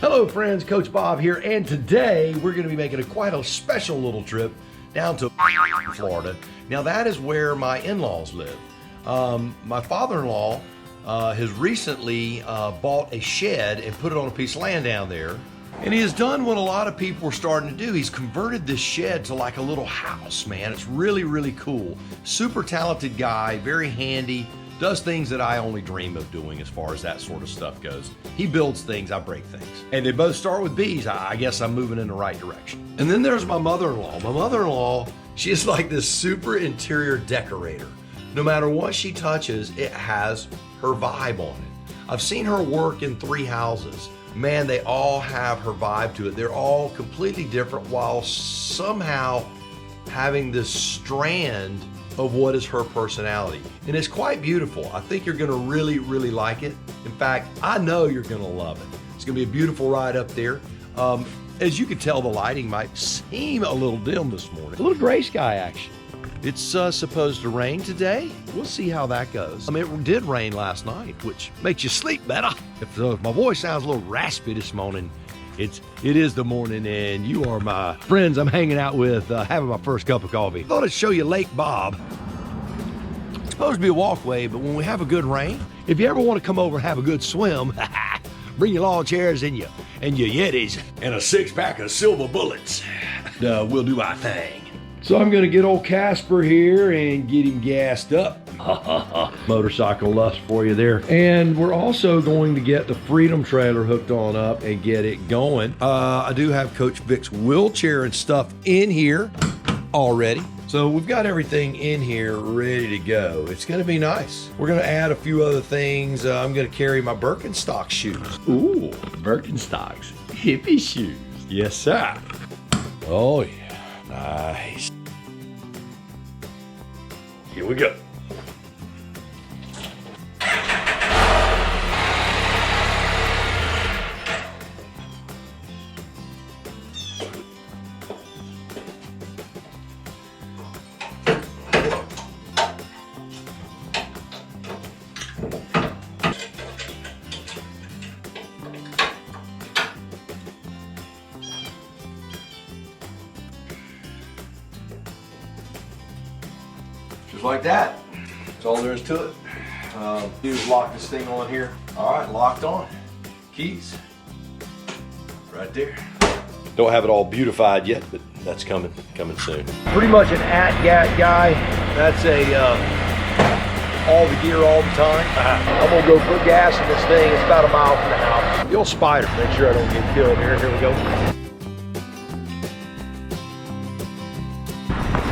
Hello friends, Coach Bob here, and today we're going to be making quite a special little trip down to Florida. Now that is where my in-laws live. My father-in-law has recently bought a shed and put it on a piece of land down there. And he has done what a lot of people are starting to do. He's converted this shed to like a little house, man. It's really, really cool. Super talented guy, very handy. Does things that I only dream of doing as far as that sort of stuff goes. He builds things, I break things. And they both start with B's. I guess I'm moving in the right direction. And then there's my mother-in-law. My mother-in-law, she is like this super interior decorator. No matter what she touches, it has her vibe on it. I've seen her work in 3 houses. Man, they all have her vibe to it. They're all completely different while somehow having this strand of what is her personality. And it's quite beautiful. I think you're gonna really, really like it. In fact, I know you're gonna love it. It's gonna be a beautiful ride up there. As you can tell, the lighting might seem a little dim this morning. A little gray sky action. It's supposed to rain today. We'll see how that goes. It did rain last night, which makes you sleep better. If my voice sounds a little raspy this morning, it is the morning, and you are my friends I'm hanging out with, having my first cup of coffee. Thought I'd show you Lake Bob. It's supposed to be a walkway, but when we have a good rain, if you ever want to come over and have a good swim, bring your lawn chairs and your Yetis and a 6-pack of silver bullets. We'll do our thing. So I'm gonna get old Casper here and get him gassed up. Motorcycle lust for you there. And we're also going to get the Freedom trailer hooked on up and get it going. I do have Coach Vic's wheelchair and stuff in here already. So we've got everything in here ready to go. It's gonna be nice. We're gonna add a few other things. I'm gonna carry my Birkenstock shoes. Ooh, Birkenstocks, hippie shoes. Yes, sir. Oh yeah. Nice. Here we go. Just like that. That's all there is to it. You just lock this thing on here. All right, locked on. Keys. Right there. Don't have it all beautified yet, but that's coming soon. Pretty much an at-gat guy. That's all the gear all the time. I'm gonna go put gas in this thing. It's about a mile from the house. The old Spider. Make sure I don't get killed here. Here we go.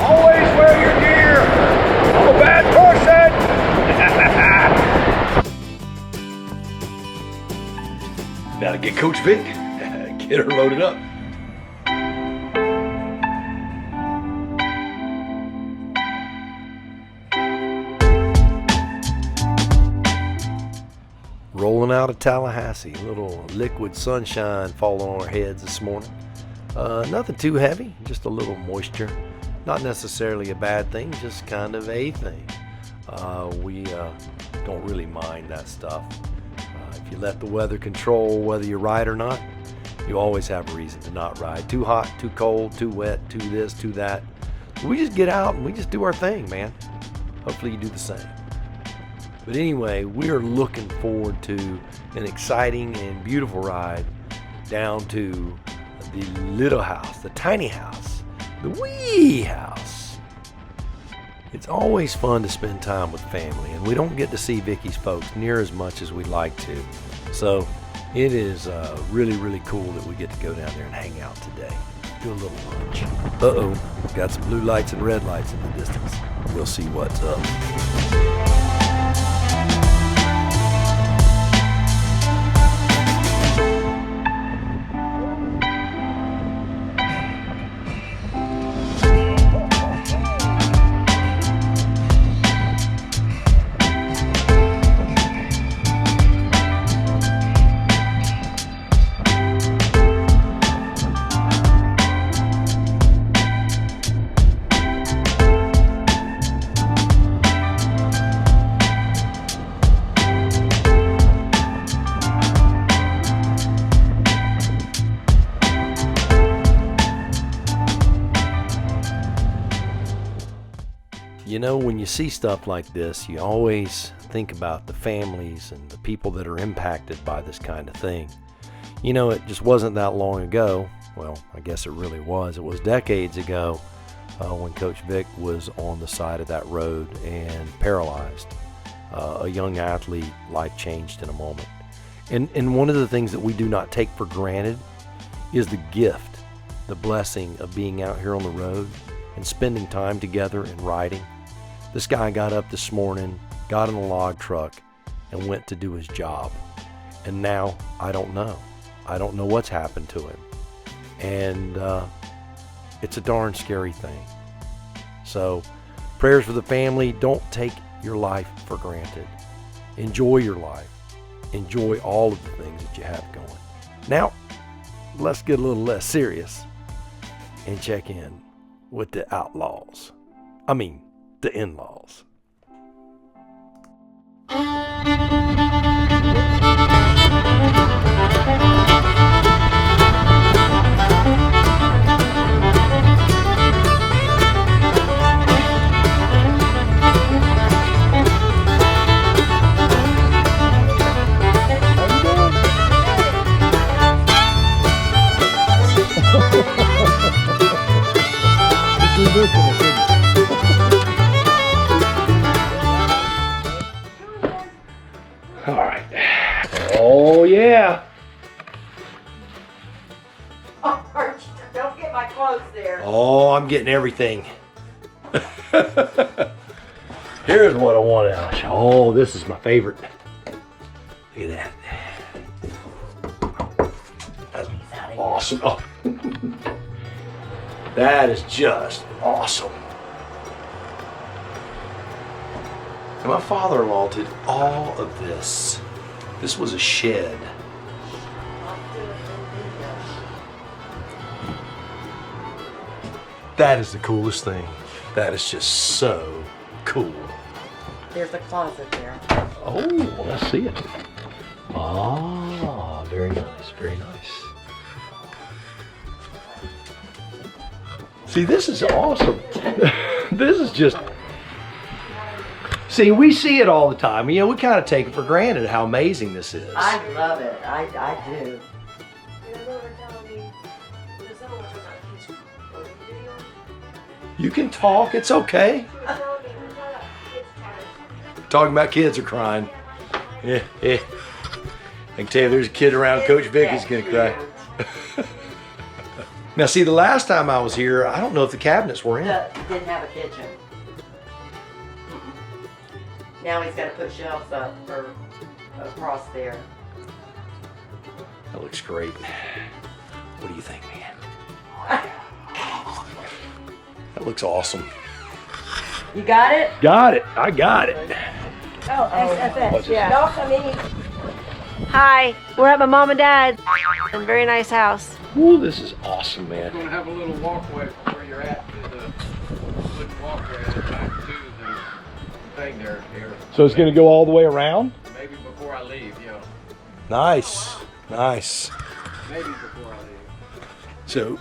Always wear your gear. I'm a bad person. Now to get Coach Vic. Get her loaded up. Rolling out of Tallahassee, a little liquid sunshine falling on our heads this morning. Nothing too heavy, just a little moisture. Not necessarily a bad thing, just kind of a thing. We don't really mind that stuff. If you let the weather control whether you ride or not, you always have a reason to not ride. Too hot, too cold, too wet, too this, too that. We just get out and we just do our thing, man. Hopefully you do the same. But anyway, we are looking forward to an exciting and beautiful ride down to the little house, the tiny house, the wee house. It's always fun to spend time with family, and we don't get to see Vicky's folks near as much as we'd like to. So it is really, really cool that we get to go down there and hang out today. Do a little lunch. Uh-oh, got some blue lights and red lights in the distance. We'll see what's up. You know, when you see stuff like this, you always think about the families and the people that are impacted by this kind of thing. You know, it just wasn't that long ago. Well, I guess it really was. It was decades ago when Coach Vic was on the side of that road and paralyzed. A young athlete, life changed in a moment. And one of the things that we do not take for granted is the gift, the blessing of being out here on the road and spending time together and riding. This guy got up this morning, got in a log truck, and went to do his job. And now, I don't know. I don't know what's happened to him. And it's a darn scary thing. So, prayers for the family. Don't take your life for granted. Enjoy your life. Enjoy all of the things that you have going. Now, let's get a little less serious and check in with the outlaws. I mean, the in-laws. All right. Oh, yeah. Oh, Archie, don't get my clothes there. Oh, I'm getting everything. Here's what I want to show. Oh, this is my favorite. Look at that. That's awesome. Oh. That is just awesome. And my father-in-law did all of this. This was a shed. That is the coolest thing. That is just so cool. There's a closet there. Oh, let's see it. Ah, very nice, very nice. See, this is awesome. This is just... See, we see it all the time. You know, we kind of take it for granted how amazing this is. I love it. I do. You can talk. It's okay. Talking about kids are crying. Yeah, yeah. I can tell you, there's a kid around Coach Vic is going to cry. Now, see, the last time I was here, I don't know if the cabinets were in. Didn't have a kitchen. Now he's got to put shelves up for across there. That looks great. What do you think, man? That looks awesome. You got it? Got it. I got it. Oh, SFS, yeah. No, I mean, Hi, we're at my mom and dad's. A very nice house. Ooh, this is awesome, man. We're going to have a little walkway from where you're at to the wooden walkway back to the thing there. So it's going to go all the way around? Maybe before I leave, yeah. Nice. Nice. Maybe before I leave. So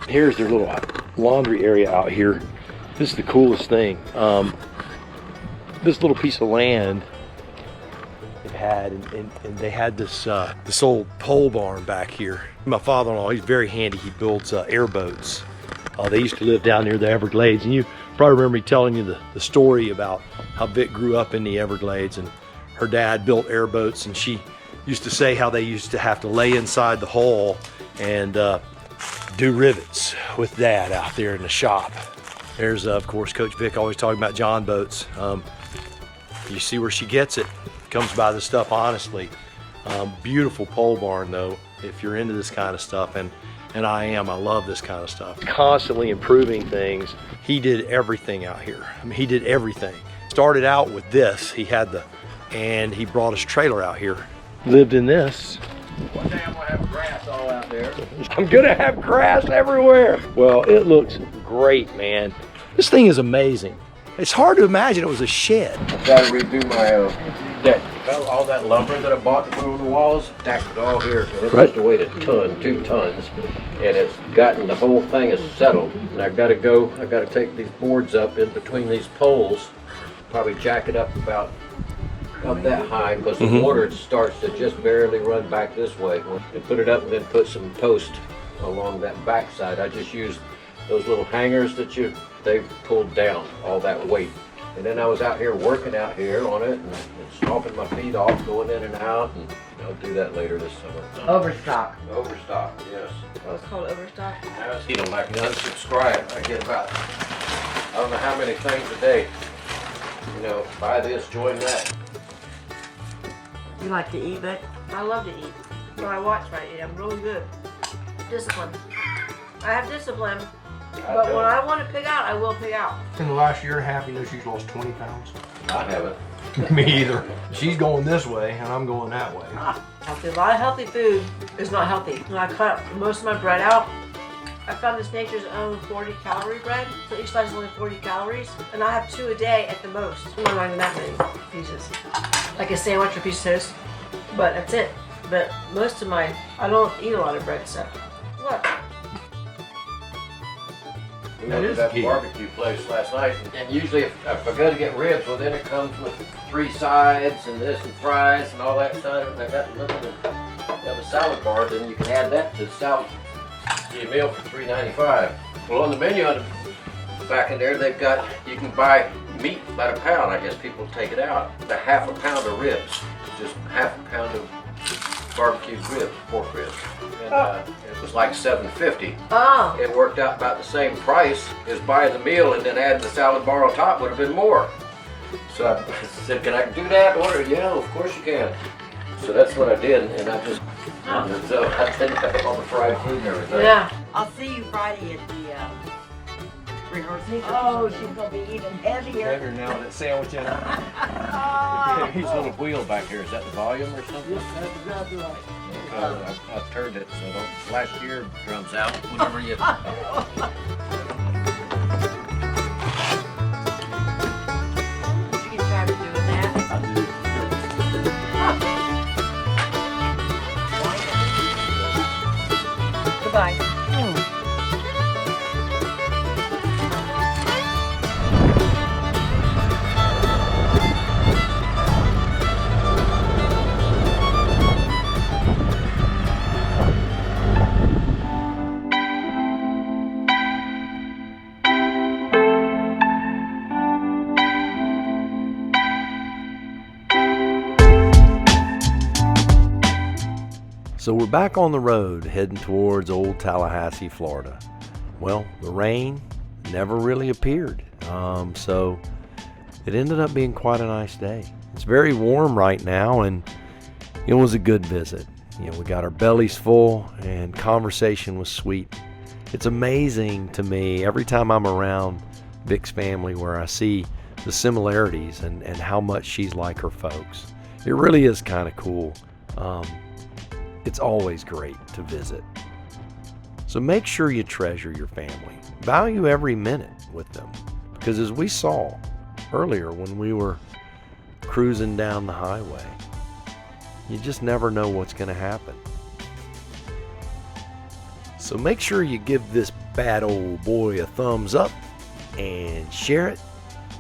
here's their little laundry area out here. This is the coolest thing. This little piece of land they had, and they had this this old pole barn back here. My father-in-law, he's very handy. He builds airboats. They used to live down near the Everglades, and you probably remember me telling you the story about how Vic grew up in the Everglades, and her dad built airboats, and she used to say how they used to have to lay inside the hull and do rivets with Dad out there in the shop. There's, of course, Coach Vic always talking about John boats. You see where she gets it. Comes by this stuff honestly. Beautiful pole barn, though, if you're into this kind of stuff, and I am. I love this kind of stuff. Constantly improving things. He did everything out here. I mean, he did everything. Started out with this. He had and he brought his trailer out here. Lived in this. One day I'm going to have grass all out there. I'm gonna have grass everywhere. Well, it looks great, man. This thing is amazing. It's hard to imagine it was a shed. I've got to redo my deck. Well, all that lumber that I bought to put on the walls, stacked it all here. And it must have weighed a ton, 2 tons. And it's gotten, the whole thing is settled. And I've got to take these boards up in between these poles, probably jack it up about up that high, because the water starts to just barely run back this way. And put it up and then put some post along that back side. I just used those little hangers that they've pulled down all that weight. And then I was out here working out here on it and stomping my feet off, going in and out, and I'll do that later this summer. Overstock. Overstock, yes. Oh, it's called overstock. You know, like unsubscribe. I get about, I don't know how many things a day. You know, buy this, join that. You like to eat, but I love to eat, but I watch my eat. I'm really good. Discipline. I have discipline, but when I want to pig out, I will pig out. In the last year and a half, you know she's lost 20 pounds. I haven't. Me either. She's going this way and I'm going that way. Healthy. A lot of healthy food is not healthy. When I cut most of my bread out, I found this Nature's Own 40 calorie bread. So each slice is only 40 calories. And I have 2 a day at the most. I'm not even that many pieces. Like a sandwich or a piece of toast. But that's it. But most of my, I don't eat a lot of bread stuff. Look. We went to that barbecue place last night, and usually if I go to get ribs, well then it comes with 3 sides and this and fries and all that stuff. I got to look at the salad bar, then you can add that to the salad, to your meal for $3.95. Well, on the menu back in there, they've got, you can buy meat by the pound. I guess people take it out. The half a pound of ribs, just half a pound of barbecued ribs, pork ribs. And it was like $7.50. Oh. It worked out about the same price as buying the meal, and then adding the salad bar on top would have been more. So I said, can I do that order? Yeah, of course you can. So that's what I did, and I just, so I think all the fried food and everything. Yeah. I'll see you Friday at the rehearsal. Oh, she's gonna be even heavier. Heavier now, that sandwich in Oh, His little wheel back here, is that the volume or something? yes, that's exactly right. I've turned it so don't flash your drums out whenever you. You can try to do that. Goodbye. So we're back on the road heading towards old Tallahassee, Florida. Well, the rain never really appeared, so it ended up being quite a nice day. It's very warm right now, and it was a good visit. You know, we got our bellies full and conversation was sweet. It's amazing to me every time I'm around Vic's family where I see the similarities and how much she's like her folks. It really is kind of cool. It's always great to visit. So make sure you treasure your family. Value every minute with them. Because as we saw earlier when we were cruising down the highway, you just never know what's going to happen. So make sure you give this bad old boy a thumbs up and share it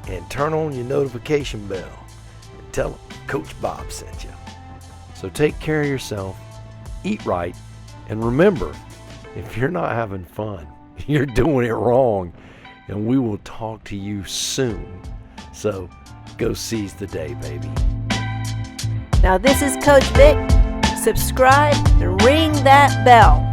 and turn on your notification bell and tell them Coach Bob sent you. So take care of yourself. Eat right, and remember, if you're not having fun, you're doing it wrong, and we will talk to you soon. So go seize the day, baby. Now this is Coach Vic. Subscribe and ring that bell.